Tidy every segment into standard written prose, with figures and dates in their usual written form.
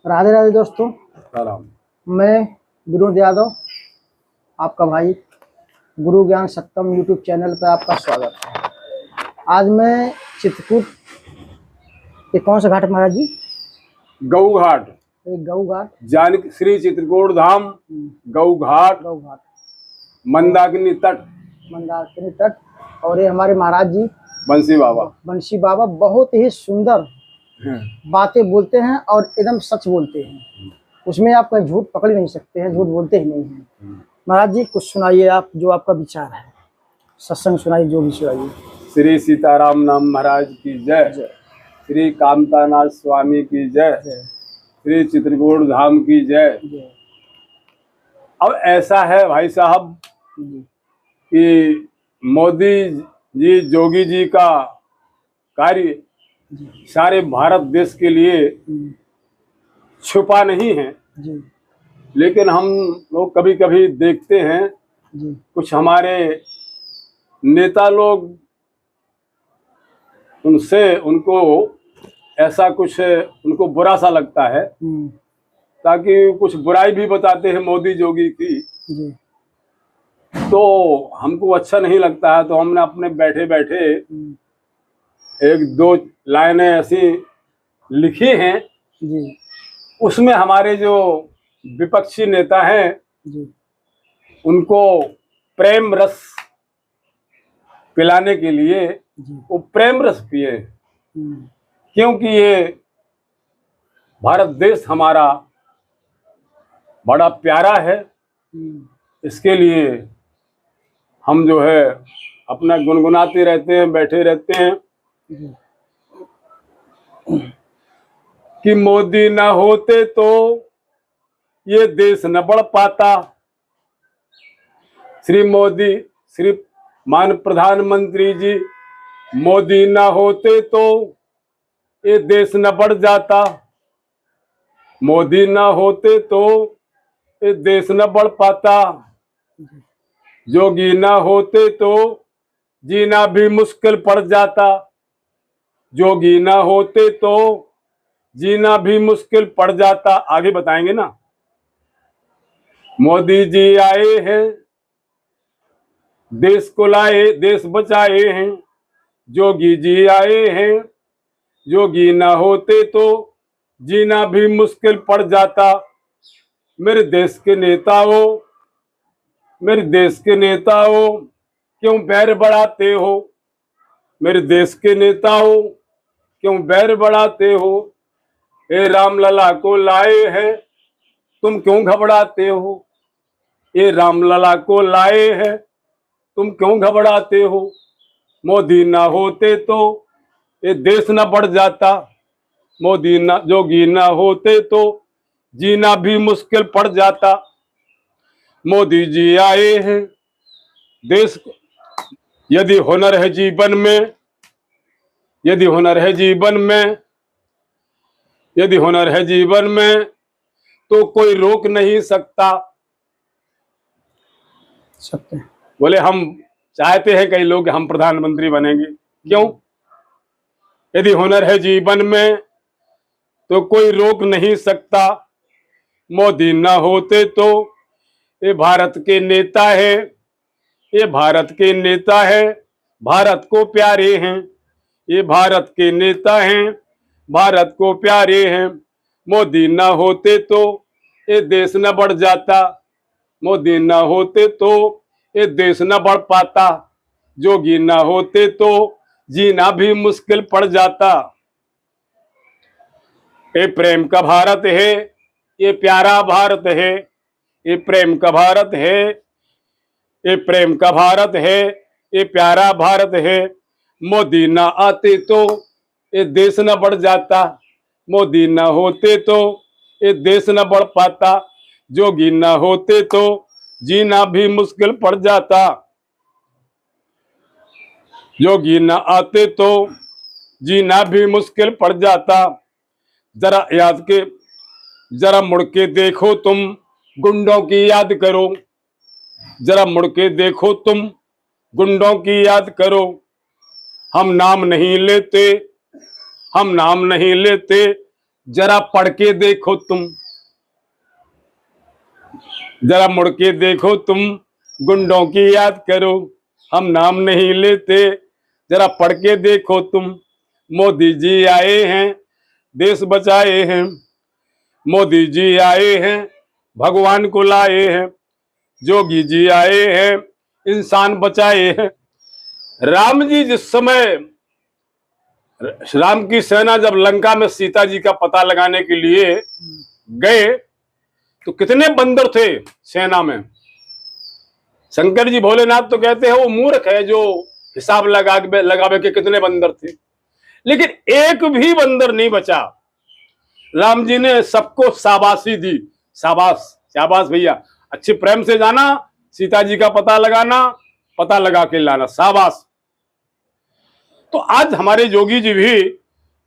राधे राधे दोस्तों, सलाम। मैं विनोद यादव, आपका भाई गुरु ज्ञान सत्तम यूट्यूब चैनल पर आपका स्वागत है। आज मैं चित्रकूट के कौन सा घाट महाराज जी? गऊ घाट, गऊ घाट, जानकी श्री चित्रकूट धाम, गऊ घाट, गऊ घाट, मंदाकिनी तट, मंदाकिनी तट। और ये हमारे महाराज जी बंसी बाबा। बंसी बाबा बहुत ही सुंदर बातें बोलते हैं और एकदम सच बोलते हैं। उसमें आप कहीं झूठ पकड़ नहीं सकते हैं, झूठ बोलते ही नहीं हैं। महाराज जी कुछ सुनाइए, आप जो आपका विचार है, सत्संग सुनाइए, जो भी सुनाइए। श्री सीताराम नाम महाराज की जय, श्री कामतानाथ स्वामी की जय, श्री चित्रकूट धाम की जय। अब ऐसा है भाई साहब कि मोदी जी, जोगी जी का कार्य सारे भारत देश के लिए छुपा नहीं है जी, लेकिन हम लोग कभी कभी देखते हैं जी, कुछ हमारे नेता लोग उनको ऐसा कुछ उनको बुरा सा लगता है, ताकि कुछ बुराई भी बताते हैं मोदी जोगी की, जी, तो हमको अच्छा नहीं लगता है। तो हमने अपने बैठे बैठे एक दो लाइनें ऐसी लिखी हैं जी, उसमें हमारे जो विपक्षी नेता हैं जी, उनको प्रेम रस पिलाने के लिए जी, वो प्रेम रस पिए, क्योंकि ये भारत देश हमारा बड़ा प्यारा है। इसके लिए हम जो है अपना गुनगुनाते रहते हैं, बैठे रहते हैं कि मोदी न होते तो ये देश न बढ़ पाता। श्री मोदी, श्री मान प्रधानमंत्री जी, मोदी न होते तो ये देश न बढ़ जाता। मोदी न होते तो ये देश न बढ़ पाता। जोगी न होते तो जीना भी मुश्किल पड़ जाता। जोगी न होते तो जीना भी मुश्किल पड़ जाता। आगे बताएंगे ना। मोदी जी आए हैं, देश को लाए, देश बचाए हैं। जोगी जी आए हैं, जोगी न होते तो जीना भी मुश्किल पड़ जाता। मेरे देश के नेताओं, मेरे देश के नेताओं, क्यों बैर बढ़ाते हो? मेरे देश के नेताओं, क्यों बैर बढ़ाते हो? ए रामलला को लाए हैं, तुम क्यों घबराते हो? ये रामलला को लाए हैं, तुम क्यों घबराते हो? मोदी ना होते तो ये देश न बढ़ जाता। मोदी ना, जोगी ना होते तो जीना भी मुश्किल पड़ जाता। मोदी जी आए हैं देश को, यदि हुनर है जीवन में, यदि हुनर है जीवन में, यदि हुनर है जीवन में, तो कोई रोक नहीं सकता। सकते हैं। बोले हम चाहते हैं कई लोग हम प्रधानमंत्री बनेंगे, क्यों? यदि हुनर है जीवन में तो कोई रोक नहीं सकता। मोदी ना होते तो ये भारत के नेता है, ये भारत के नेता है, भारत को प्यारे हैं। ये भारत के नेता हैं, भारत को प्यारे हैं। मोदी ना होते तो ये देश न बढ़ जाता। मोदी ना होते तो ये देश न बढ़ पाता। जोगी ना होते तो जीना भी मुश्किल पड़ जाता। ये प्रेम का भारत है, ये प्यारा भारत है। ये प्रेम का भारत है, ये प्रेम का भारत है, ये प्यारा भारत है। मोदी ना आते तो ये देश न बढ़ जाता। मोदी ना होते तो ये देश न बढ़ पाता। जोगी ना होते तो जीना भी मुश्किल पड़ जाता। जोगी ना आते तो जीना भी मुश्किल पड़ जाता। जरा याद के, जरा मुड़ के देखो तुम, गुंडों की याद करो। जरा मुड़ के देखो तुम, गुंडों की याद करो। हम नाम नहीं लेते, हम नाम नहीं लेते, जरा पढ़ के देखो तुम, जरा मुड़ के देखो तुम, गुंडों की याद करो, हम नाम नहीं लेते, जरा पढ़ के देखो तुम। मोदी जी आए हैं, देश बचाए हैं, मोदी जी आए हैं, भगवान को लाए हैं, जोगी जी आए हैं, इंसान बचाए हैं। राम जी जिस समय, राम की सेना जब लंका में सीता जी का पता लगाने के लिए गए तो कितने बंदर थे सेना में। शंकर जी भोलेनाथ तो कहते हैं वो मूर्ख है जो हिसाब लगावे के कितने बंदर थे, लेकिन एक भी बंदर नहीं बचा। राम जी ने सबको शाबाशी दी, शाबाश शाबाश भैया, अच्छे प्रेम से जाना, सीता जी का पता लगाना, पता लगा के लाना, शाबाश। तो आज हमारे योगी जी भी,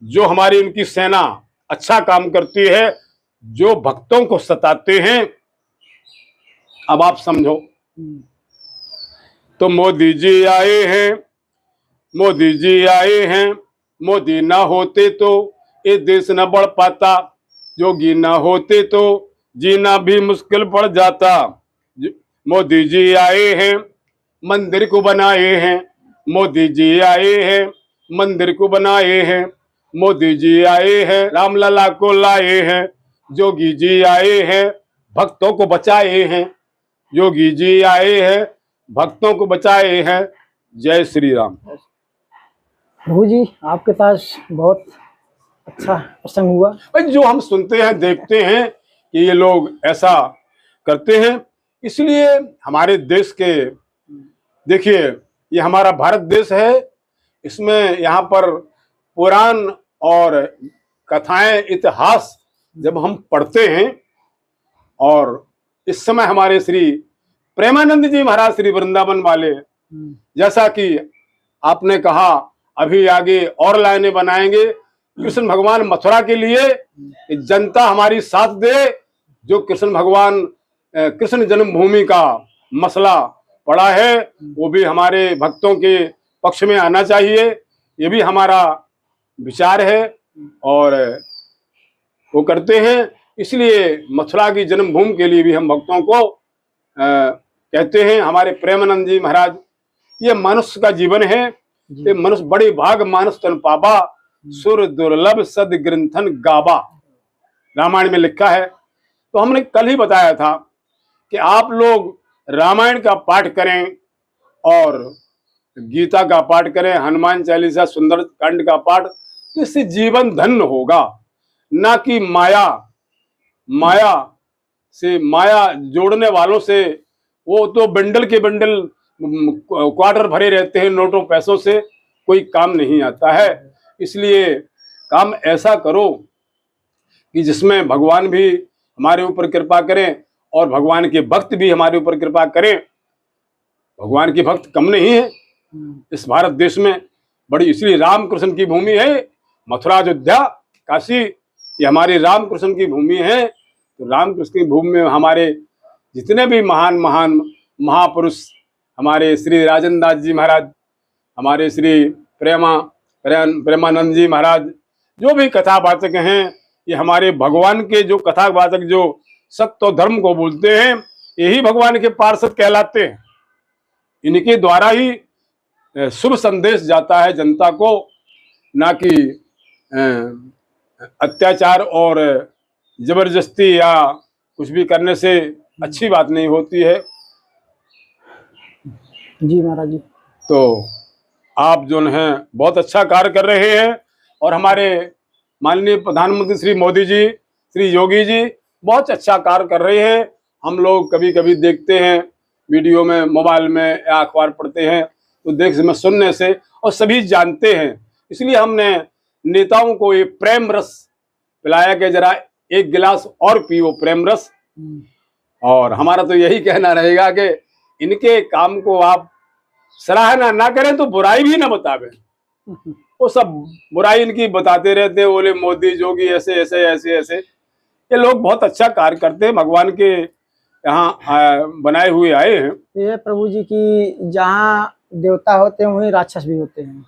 जो हमारी उनकी सेना अच्छा काम करती है, जो भक्तों को सताते हैं, अब आप समझो। तो मोदी जी आए हैं, मोदी जी आए हैं, मोदी ना होते तो ये देश न बढ़ पाता, योगी ना होते तो जीना भी मुश्किल पड़ जाता। मोदी जी आए हैं, मंदिर को बनाए हैं, मोदी जी आए हैं, मंदिर को बनाए हैं, मोदी जी आए हैं, रामलला को लाए हैं, योगी जी आए हैं, भक्तों को बचाए हैं, योगी जी आए हैं, भक्तों को बचाए हैं। जय श्री राम। प्रभु जी आपके पास बहुत अच्छा प्रसंग हुआ। भाई जो हम सुनते हैं देखते हैं कि ये लोग ऐसा करते हैं, इसलिए हमारे देश के, देखिए ये हमारा भारत देश है, इसमें यहाँ पर पुराण और कथाएं, इतिहास जब हम पढ़ते हैं, और इस समय हमारे श्री प्रेमानंद जी महाराज श्री वृंदावन वाले, जैसा कि आपने कहा अभी आगे और लाइनें बनाएंगे, कृष्ण भगवान मथुरा के लिए जनता हमारी साथ दे, जो कृष्ण भगवान कृष्ण जन्मभूमि का मसला पड़ा है वो भी हमारे भक्तों के पक्ष में आना चाहिए, ये भी हमारा विचार है और वो करते हैं। इसलिए मथुरा की जन्मभूमि के लिए भी हम भक्तों को कहते हैं। हमारे प्रेमानंद जी महाराज, ये मनुष्य का जीवन है, ये मनुष्य बड़ी भाग मानस तन पाबा, सुर दुर्लभ सद ग्रंथन गाबा, रामायण में लिखा है। तो हमने कल ही बताया था कि आप लोग रामायण का पाठ करें और गीता का पाठ करें, हनुमान चालीसा, सुंदर कांड का पाठ, तो इससे जीवन धन्य होगा, ना कि माया जोड़ने वालों से। वो तो बंडल के बंडल क्वार्टर भरे रहते हैं नोटों पैसों से, कोई काम नहीं आता है। इसलिए काम ऐसा करो कि जिसमें भगवान भी हमारे ऊपर कृपा करें और भगवान के भक्त भी हमारे ऊपर कृपा करें। भगवान के भक्त कम नहीं है इस भारत देश में, बड़ी, इसलिए रामकृष्ण की भूमि है मथुरा, अयोध्या, काशी, ये हमारी रामकृष्ण की भूमि है। तो रामकृष्ण की भूमि में हमारे जितने भी महान महान महापुरुष, हमारे श्री राजेंद्र दास जी महाराज, हमारे श्री प्रेमानंद जी महाराज, जो भी कथावाचक हैं, ये हमारे भगवान के जो कथावाचक, जो सत्य और धर्म को बोलते हैं, यही भगवान के पार्षद कहलाते हैं। इनके द्वारा ही शुभ संदेश जाता है जनता को, ना कि अत्याचार और जबरदस्ती या कुछ भी करने से अच्छी बात नहीं होती है। जी महाराज जी, तो आप जो हैं बहुत अच्छा कार्य कर रहे हैं, और हमारे माननीय प्रधानमंत्री श्री मोदी जी, श्री योगी जी बहुत अच्छा कार्य कर रहे हैं। हम लोग कभी कभी देखते हैं वीडियो में, मोबाइल में या अखबार पढ़ते हैं, तो देख में सुनने से और सभी जानते हैं। इसलिए हमने नेताओं को ये प्रेम रस पिलाया कि जरा एक गिलास और पियो प्रेम रस। और हमारा तो यही कहना रहेगा कि इनके काम को आप सराहना ना करें तो बुराई भी ना बतावें। वो सब बुराई इनकी बताते रहते हैं, बोले मोदी योगी ऐसे ऐसे ऐसे ऐसे। ये लोग बहुत अच्छा कार्य करते हैं, भगवान के यहाँ बनाए हुए आए हैं। ये प्रभु जी की जहाँ देवता होते हैं वहीं राक्षस भी होते हैं।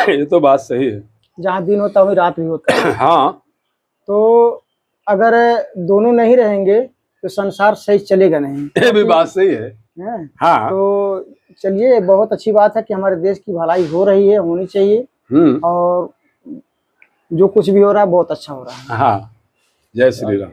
ये तो बात सही है, जहाँ दिन होता है वहीं रात भी होता है। हाँ, तो अगर दोनों नहीं रहेंगे तो संसार सही चलेगा नहीं। ये भी बात सही है। हैं? हाँ। तो चलिए, बहुत अच्छी बात है कि हमारे देश की भलाई हो रही है, होनी चाहिए, और जो कुछ भी हो रहा है बहुत अच्छा हो रहा है। हाँ, जय श्री राम।